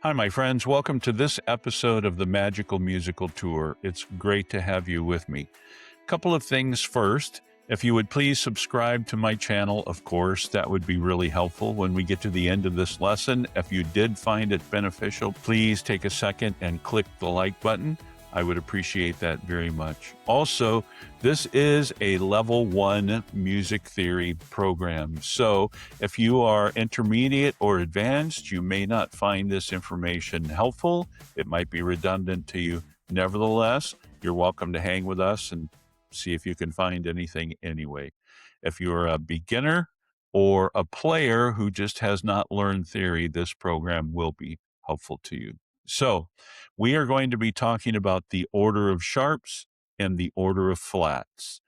Hi, my friends. Welcome to this episode of the Magical Musical Tour. It's great to have you with me. Couple of things first. If you would please subscribe to my channel, of course, that would be really helpful when we get to the end of this lesson. If you did find it beneficial, please take a second and click the like button. I would appreciate that very much. Also, this is a level 1 music theory program. So if you are intermediate or advanced, you may not find this information helpful. It might be redundant to you. Nevertheless, you're welcome to hang with us and see if you can find anything anyway. If you're a beginner or a player who just has not learned theory, this program will be helpful to you. So we are going to be talking about the order of sharps and the order of flats.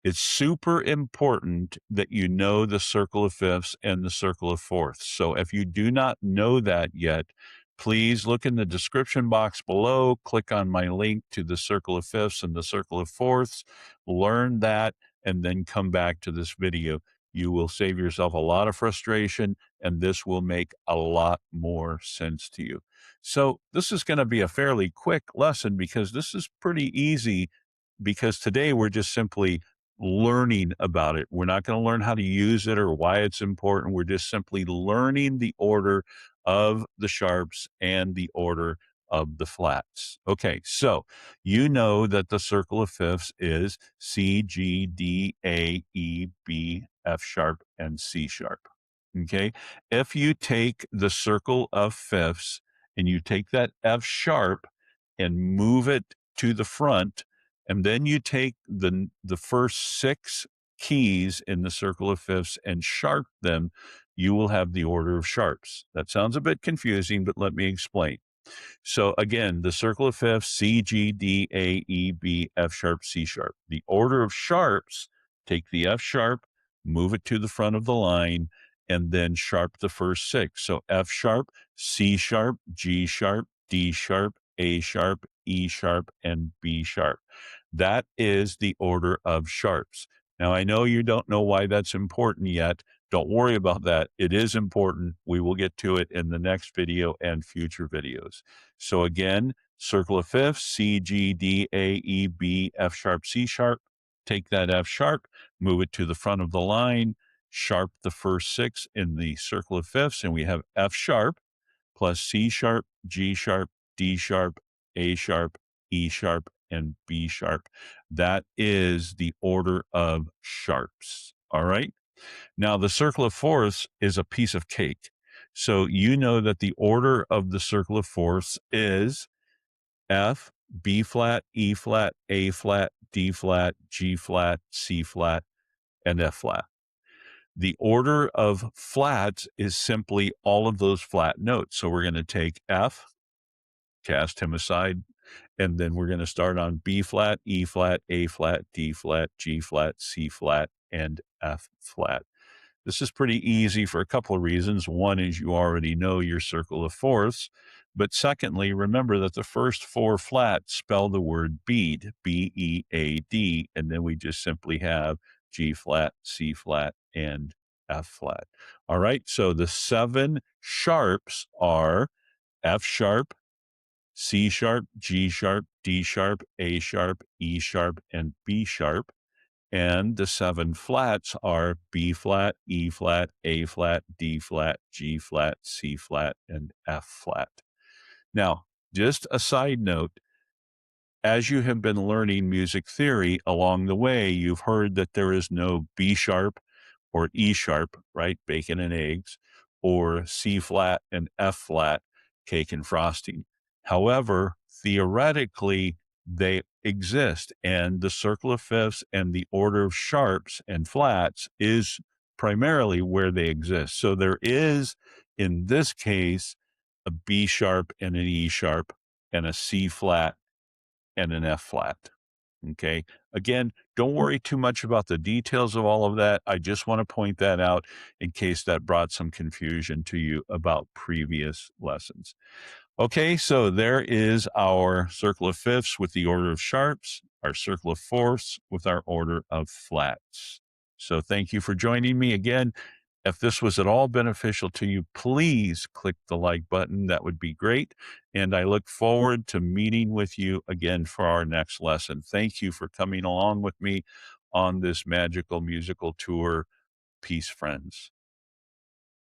It's super important that you know the circle of fifths and the circle of fourths. So if you do not know that yet, please look in the description box below, click on my link to the circle of fifths and the circle of fourths, learn that, and then come back to this video. You will save yourself a lot of frustration, and this will make a lot more sense to you. So this is going to be a fairly quick lesson because this is pretty easy, because today we're just simply learning about it. We're not going to learn how to use it or why it's important. We're just simply learning the order of the sharps and the order of the flats. Okay, so you know that the circle of fifths is C, G, D, A, E, B, F sharp, and C sharp. Okay, if you take the circle of fifths and you take that F sharp and move it to the front, and then you take the first 6 keys in the circle of fifths and sharp them, you will have the order of sharps. That sounds a bit confusing, but let me explain. So again, the circle of fifths, C, G, D, A, E, B, F sharp, C sharp. The order of sharps, take the F sharp, move it to the front of the line, and then sharp the first 6. So F sharp, C sharp, G sharp, D sharp, A sharp, E sharp, and B sharp. That is the order of sharps. Now, I know you don't know why that's important yet. Don't worry about that. It is important. We will get to it in the next video and future videos. So again, circle of fifths, C, G, D, A, E, B, F sharp, C sharp. Take that F sharp, move it to the front of the line, sharp the first 6 in the circle of fifths, and we have F sharp plus C sharp, G sharp, D sharp, A sharp, E sharp, and B sharp. That is the order of sharps. All right. Now, the circle of fourths is a piece of cake. So you know that the order of the circle of fourths is F, B flat, E flat, A flat, D flat, G flat, C flat, and F flat. The order of flats is simply all of those flat notes. So we're going to take F, cast him aside, and then we're going to start on B flat, E flat, A flat, D flat, G flat, C flat, and F flat. This is pretty easy for a couple of reasons. One is you already know your circle of fourths. But secondly, remember that the first 4 flats spell the word bead, B-E-A-D, and then we just simply have G flat, C flat, and F flat. All right, so the 7 sharps are F sharp, C sharp, G sharp, D sharp, A sharp, E sharp, and B sharp. And the 7 flats are B flat, E flat, A flat, D flat, G flat, C flat, and F flat. Now, just a side note, as you have been learning music theory along the way, you've heard that there is no B sharp or E sharp, right? Bacon and eggs, or C flat and F flat, cake and frosting. However, theoretically, they exist, and the circle of fifths and the order of sharps and flats is primarily where they exist. So there is, in this case, a B sharp and an E sharp and a C flat and an F flat. Okay. Again, don't worry too much about the details of all of that. I just want to point that out in case that brought some confusion to you about previous lessons. Okay, so there is our circle of fifths with the order of sharps, our circle of fourths with our order of flats. So thank you for joining me again. If this was at all beneficial to you, please click the like button. That would be great. And I look forward to meeting with you again for our next lesson. Thank you for coming along with me on this magical musical tour. Peace, friends.